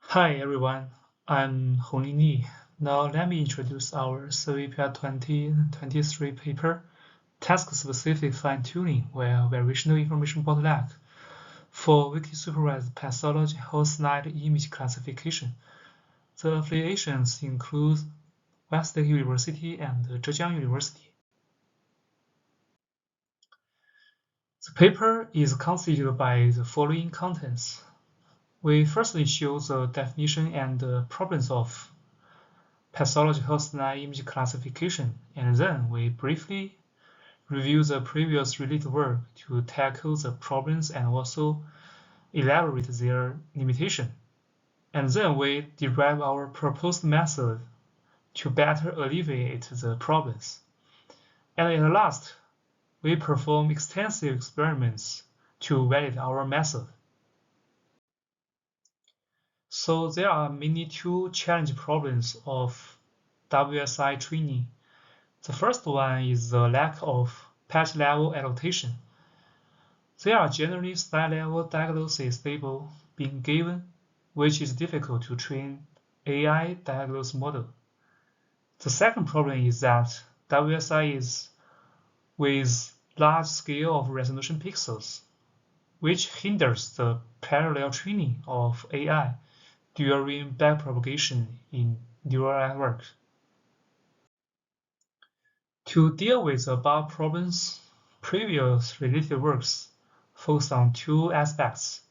Hi everyone, I'm Honglin Li. Now let me introduce our CVPR 2023 paper, Task-Specific Fine-Tuning via Variational Information Bottleneck for Weakly-Supervised Pathology whole slide image classification. The affiliations include Westlake University and Zhejiang University. The paper is constituted by the following contents. We firstly show the definition and problems of pathology host line image classification, and then we briefly review the previous related work to tackle the problems and also elaborate their limitation. And then we derive our proposed method to better alleviate the problems. And at last, we perform extensive experiments to validate our method. So there are mainly two challenge problems of WSI training. The first one is the lack of patch level adaptation. There are generally slide level diagnoses label being given, which is difficult to train AI diagnosis model. The second problem is that WSI is with large scale of resolution pixels, which hinders the parallel training of AI during backpropagation in neural networks. To deal with the above problems, previous related works focus on two aspects.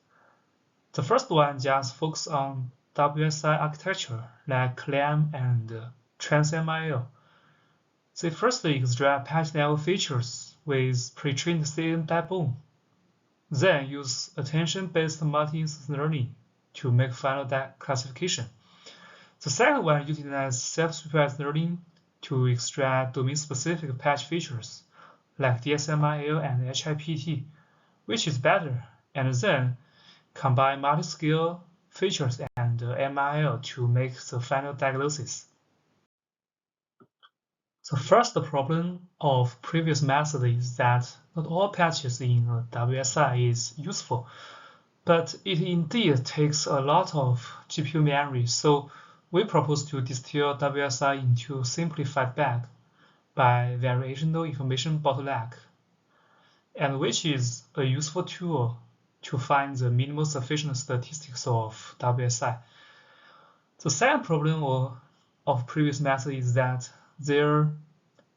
The first one just focuses on WSI architecture like CLAM and TransMIL. They firstly extract patch level features with pre-trained CNN backbone, then use attention-based multi-instance learning to make final classification. The second one utilizes self-supervised learning to extract domain-specific patch features like DSMIL and HIPT, which is better, and then combine multi-scale features and MIL to make the final diagnosis. The first problem of previous method is that not all patches in WSI is useful, but it indeed takes a lot of GPU memory, so we propose to distill WSI into simplified bag by Variational Information Bottleneck, and which is a useful tool to find the minimal sufficient statistics of WSI. The second problem of previous method is that their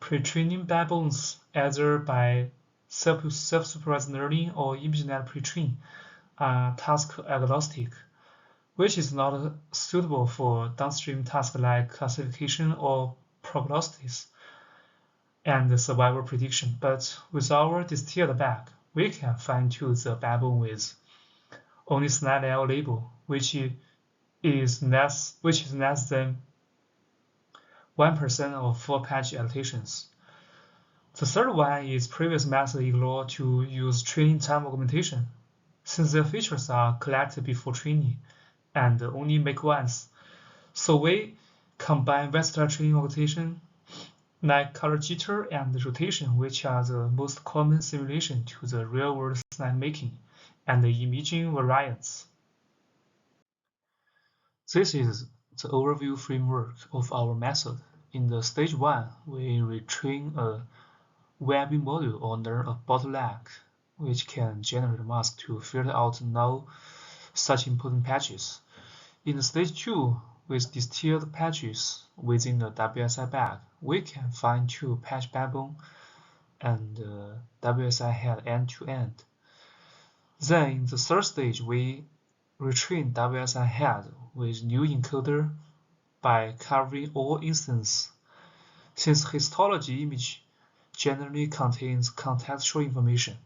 pre-training backbones, either by self-supervised learning or ImageNet pre-train, are task agnostic, which is not suitable for downstream tasks like classification or prognosis and survival prediction. But with our distilled bag, we can fine-tune the backbone with only slide level label, which is less than 1% of full patch adaptations. The third one is previous method ignore to use training time augmentation, since the features are collected before training and only make once. So we combine versatile training augmentation like color jitter and rotation, which are the most common simulation to the real-world slide making and the imaging variants. This is the overview framework of our method. In the stage 1, we retrain a webbing module under a bottleneck, which can generate masks to filter out no such important patches. In stage 2, with distilled patches within the WSI bag, we can fine-tune patch backbone and WSI head end-to-end. Then in the third stage, we retrain WSI head with new encoder by covering all instances, since histology image generally contains contextual information.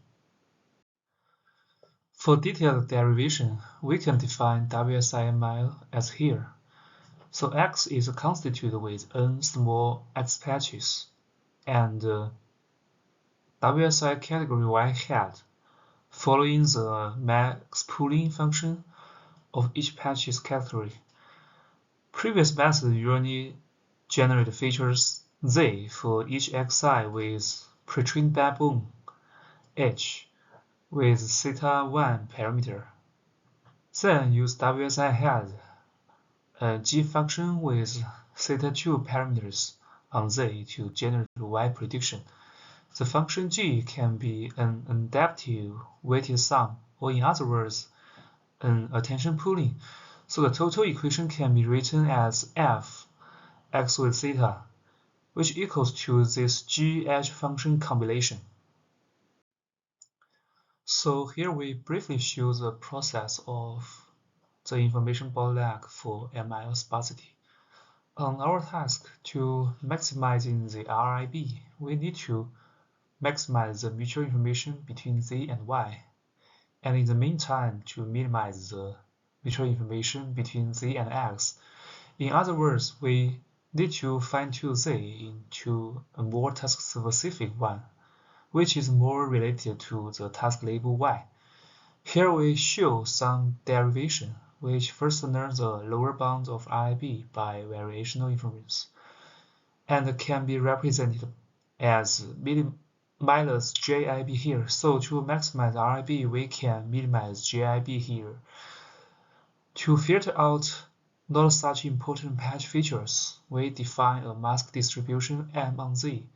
For detailed derivation, we can define WSI-MIL as here. So X is constituted with n small x patches, and WSI category Y head following the max pooling function of each patch's category. Previous method usually generate features Z for each xi with pre-trained backbone H with theta 1 parameter. Then use WSI head a G function with theta2 parameters on Z to generate Y prediction. The function G can be an adaptive weighted sum, or in other words, an attention pooling. So the total equation can be written as f x with theta, which equals to this G-H function combination. So here we briefly show the process of the information bottleneck for MIL sparsity. On our task to maximizing the RIB, we need to maximize the mutual information between Z and Y, and in the meantime to minimize the mutual information between Z and X. In other words, we need to fine-tune Z into a more task-specific one, which is more related to the task label Y. Here we show some derivation, which first learns the lower bound of RIB by variational inference, and can be represented as minus JIB here. So to maximize RIB, we can minimize JIB here. To filter out not such important patch features, we define a mask distribution M on Z.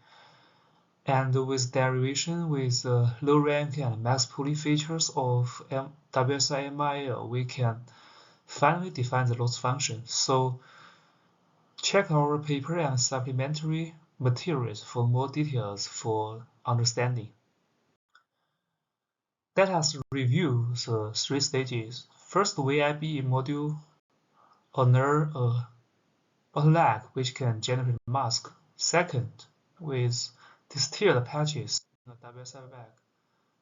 And with derivation with low rank and max pooling features of WSI-MIL, we can finally define the loss function. So check our paper and supplementary materials for more details for understanding. Let us review the three stages. First, VIB module honor a bottleneck which can generate mask. Second, with distilled patches in the WSI bag,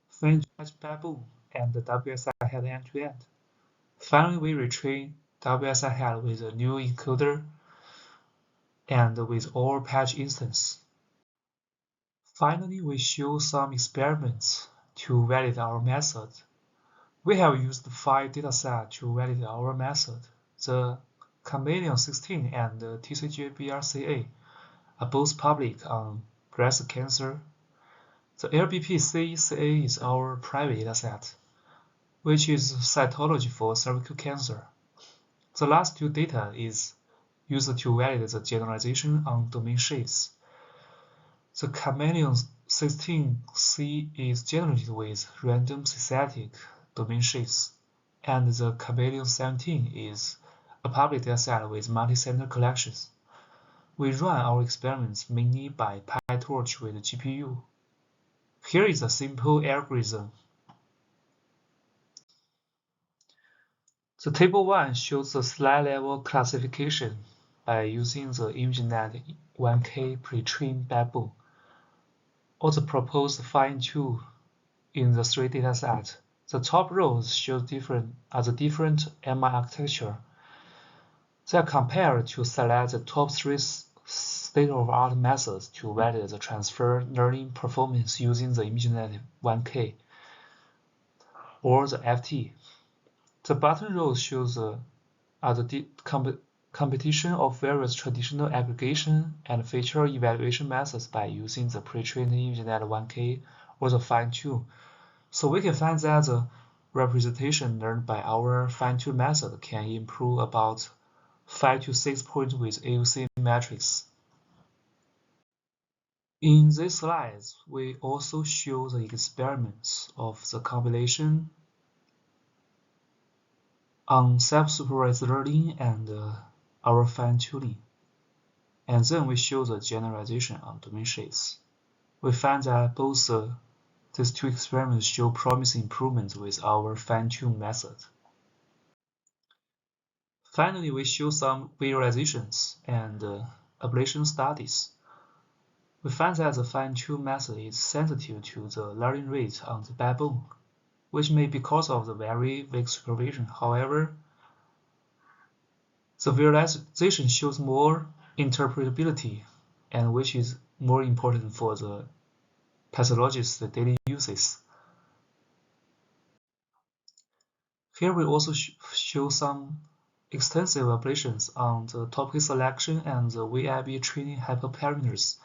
find patch backbone and the WSI head end-to-end. Finally, we retrain WSI head with a new encoder and with all patch instance. Finally, we show some experiments to validate our method. We have used 5 datasets to validate our method. The Chameleon 16 and the TCGA-BRCA are both public on breast cancer. The LBP-CECA is our private dataset, which is cytology for cervical cancer. The last 2 data is used to validate the generalization on domain shapes. The Chameleon 16C is generated with random synthetic domain shapes, and the Chameleon 17 is a public dataset with multi-center collections. We run our experiments mainly by PyTorch with GPU. Here is a simple algorithm. The table 1 shows the slide level classification by using the ImageNet 1K pre-trained backbone, or the proposed fine-tune in the 3 datasets. The top rows show the different MI architecture. They are compared to select the top 3 state-of-the-art methods to validate the transfer learning performance using the ImageNet 1K or the FT. The bottom rows shows the competition of various traditional aggregation and feature evaluation methods by using the pre-trained ImageNet 1K or the fine-tune. So we can find that the representation learned by our fine-tune method can improve about 5 to 6 points with AUC metrics. In these slides, we also show the experiments of the combination on self-supervised learning and our fine-tuning. And then we show the generalization on domain shapes. We find that both these 2 experiments show promising improvements with our fine-tune method. Finally, we show some visualizations and ablation studies. We find that the fine-tune method is sensitive to the learning rate on the backbone, which may be because of the very weak supervision. However, the visualization shows more interpretability, and which is more important for the pathologist's daily uses. Here we also show some extensive ablations on the topic selection and the VIB training hyperparameters.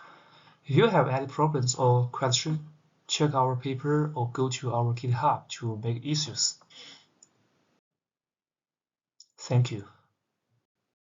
If you have any problems or questions, check our paper or go to our GitHub to make issues. Thank you.